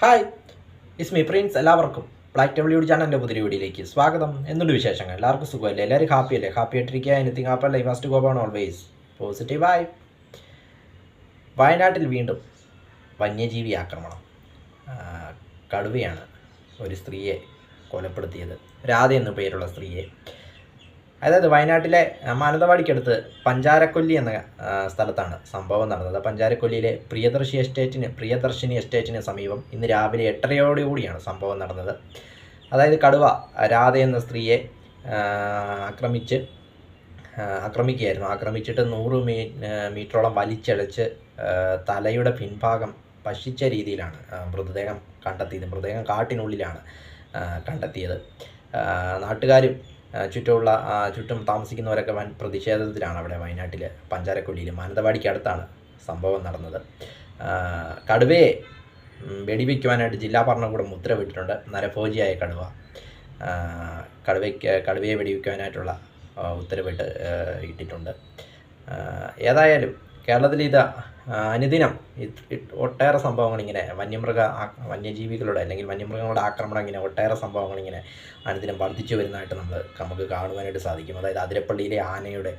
Hi, is me Prince. എല്ലാവർക്കും black W ചാനലിൻ്റെ പുതിയ വീഡിയോയിലേക്ക് സ്വാഗതം. എന്തുണ്ട് വിശേഷങ്ങൾ? എല്ലാവർക്കും സുഖമല്ലേ? എല്ലാവരും ഹാപ്പിയല്ലേ? ഹാപ്പി ആയിട്ടിരിക്കുക. Anything happy life first go on always പോസിറ്റീവായി. വയനാട്ടിൽ വീണ്ടും വന്യജീവി ആക്രമണം. കടുവയാണ് ഒരു സ്ത്രീയെ കൊലപ്പെടുത്തിയത്. രാധ എന്നു പേരുള്ള സ്ത്രീയെ. അതായത് വയനാട്ടിലെ മാനന്തവാടിക്കടുത്ത് പഞ്ചാരക്കൊല്ലി എന്ന സ്ഥലത്താണ് സംഭവം നടന്നത്. പഞ്ചാരക്കൊല്ലിയിലെ പ്രിയദർശിനി എസ്റ്റേറ്റിന് സമീപം ഇന്ന് രാവിലെ 8:30 സംഭവം നടന്നത്. അതായത് കടുവ രാധ എന്ന സ്ത്രീയെ ആക്രമിക്കുകയായിരുന്നു. ആക്രമിച്ചിട്ട് 100 മീറ്ററോളം വലിച്ചഴച്ച് തലയുടെ പിൻഭാഗം ഭക്ഷിച്ച രീതിയിലാണ് മൃതദേഹം കണ്ടെത്തിയത്. മൃതദേഹം കാട്ടിനുള്ളിലാണ് കണ്ടെത്തിയത്. നാട്ടുകാരും ചുറ്റും താമസിക്കുന്നവരൊക്കെ വൻ പ്രതിഷേധത്തിലാണ് അവിടെ വയനാട്ടിൽ പഞ്ചാരക്കൊല്ലിയിൽ മാനന്തവാടിക്ക് അടുത്താണ് സംഭവം നടന്നത്. കടുവയെ വെടിവെക്കുവാനായിട്ട് ജില്ലാ ഭരണകൂടം ഉത്തരവിട്ടിട്ടുണ്ട്. നരഭോജിയായ കടുവയെ വെടിവെക്കുവാനായിട്ടുള്ള ഉത്തരവിട്ട് ഇട്ടിട്ടുണ്ട്. ഏതായാലും കേരളത്തിൽ ഇത് അനുദിനം ഒട്ടേറെ സംഭവങ്ങൾ ഇങ്ങനെ വന്യജീവികളുടെ അല്ലെങ്കിൽ വന്യമൃഗങ്ങളുടെ ആക്രമണം ഇങ്ങനെ ഒട്ടേറെ സംഭവങ്ങൾ ഇങ്ങനെ അനുദിനം വർദ്ധിച്ചു വരുന്നതായിട്ട് നമുക്ക് കാണുവാനായിട്ട് സാധിക്കും. അതായത് അതിരപ്പള്ളിയിലെ ആനയുടെ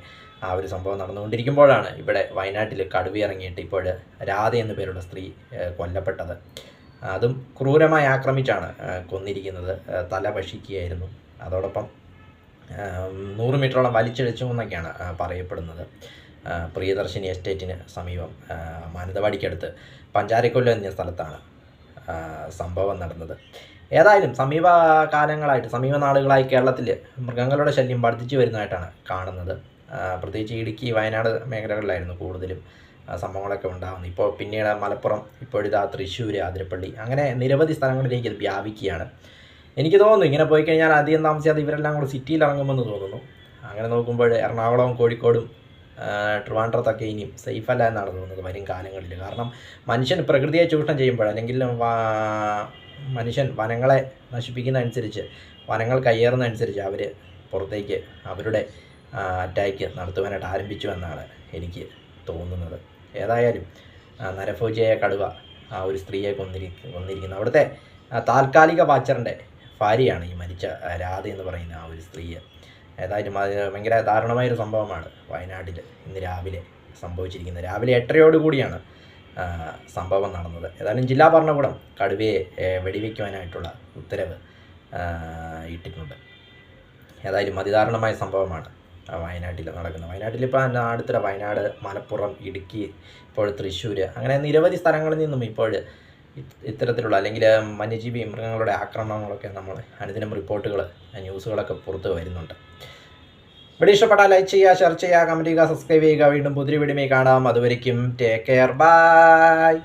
ആ ഒരു സംഭവം നടന്നുകൊണ്ടിരിക്കുമ്പോഴാണ് ഇവിടെ വയനാട്ടിൽ കടുവ ഇറങ്ങിയിട്ട് ഇപ്പോൾ രാധ എന്നു പേരുള്ള സ്ത്രീ കൊല്ലപ്പെട്ടത്. അതും ക്രൂരമായി ആക്രമിച്ചാണ് കൊന്നിരിക്കുന്നത്. തല ഭക്ഷിക്കുകയായിരുന്നു. അതോടൊപ്പം 100 മീറ്ററോളം വലിച്ചിഴച്ചു എന്നൊക്കെയാണ് പറയപ്പെടുന്നത്. പ്രിയദർശിനി എസ്റ്റേറ്റിന് സമീപം മാനന്തവാടിക്കടുത്ത് പഞ്ചാരക്കൊല്ല എന്ന സ്ഥലത്താണ് സംഭവം നടന്നത്. ഏതായാലും സമീപ നാളുകളായി കേരളത്തിൽ മൃഗങ്ങളുടെ ശല്യം വർദ്ധിച്ചു വരുന്നതായിട്ടാണ് കാണുന്നത്. പ്രത്യേകിച്ച് ഇടുക്കി, വയനാട് മേഖലകളിലായിരുന്നു കൂടുതലും സംഭവങ്ങളൊക്കെ ഉണ്ടാകുന്നത്. ഇപ്പോൾ പിന്നീട് മലപ്പുറം, ഇപ്പോഴിതാ തൃശ്ശൂർ, അതിരപ്പള്ളി, അങ്ങനെ നിരവധി സ്ഥലങ്ങളിലേക്ക് ഇത് വ്യാപിക്കുകയാണ്. എനിക്ക് തോന്നുന്നു ഇങ്ങനെ പോയി കഴിഞ്ഞാൽ അധികം താമസിയാതെ ഇവരെല്ലാം കൂടെ സിറ്റിയിൽ ഇറങ്ങുമെന്ന് തോന്നുന്നു. അങ്ങനെ നോക്കുമ്പോൾ എറണാകുളവും കോഴിക്കോടും ട്രിവാൻഡ്രത്തൊക്കെ ഇനിയും സേഫ് അല്ല എന്നാണ് തോന്നുന്നത് വരും കാലങ്ങളിൽ. കാരണം മനുഷ്യൻ പ്രകൃതിയെ ചൂഷണം ചെയ്യുമ്പോൾ അല്ലെങ്കിൽ മനുഷ്യൻ വനങ്ങളെ നശിപ്പിക്കുന്നതനുസരിച്ച്, വനങ്ങൾ കയ്യേറുന്നതനുസരിച്ച് അവർ പുറത്തേക്ക് അവരുടെ അറ്റാക്ക് നടത്തുവാനായിട്ട് ആരംഭിച്ചു എന്നാണ് എനിക്ക് തോന്നുന്നത്. ഏതായാലും നരഭോജിയായ കടുവ ഒരു സ്ത്രീയെ കൊന്നിരിക്കുന്നു. അവിടുത്തെ താൽക്കാലിക വാച്ചറിൻ്റെ ഭാര്യയാണ് ഈ മരിച്ച രാധ എന്ന് പറയുന്ന ആ ഒരു സ്ത്രീയെ. ഏതായാലും അത് ഭയങ്കര ദാരുണമായൊരു സംഭവമാണ് വയനാട്ടിൽ ഇന്ന് രാവിലെ സംഭവിച്ചിരിക്കുന്നത്. രാവിലെ 8:30 സംഭവം നടന്നത്. ഏതായാലും ജില്ലാ ഭരണകൂടം കടുവയെ വെടിവെക്കുവാനായിട്ടുള്ള ഉത്തരവ് ഇട്ടിട്ടുണ്ട്. ഏതായാലും അതിദാരുണമായ സംഭവമാണ് വയനാട്ടിൽ നടക്കുന്നത്. വയനാട്ടിലിപ്പോൾ അടുത്തിടെ വയനാട്, മലപ്പുറം, ഇടുക്കി, ഇപ്പോൾ തൃശ്ശൂർ, അങ്ങനെ നിരവധി സ്ഥലങ്ങളിൽ നിന്നും ഇപ്പോൾ ഇത്തരത്തിലുള്ള അല്ലെങ്കിൽ വന്യജീവി മൃഗങ്ങളുടെ ആക്രമണങ്ങളൊക്കെ നമ്മൾ അനുദിനം ന്യൂസുകളൊക്കെ പുറത്ത് വരുന്നുണ്ട്. വീഡിയോ ഇഷ്ടപ്പെട്ടാൽ ലൈക്ക് ചെയ്യുക, ഷെയർ ചെയ്യുക, കമൻറ്റ് ചെയ്യുക, സബ്സ്ക്രൈബ് ചെയ്യുക. വീണ്ടും പുതിയ വീഡിയോയിൽ കാണാം. അതുവരയ്ക്കും ടേക്ക് കെയർ, ബൈ.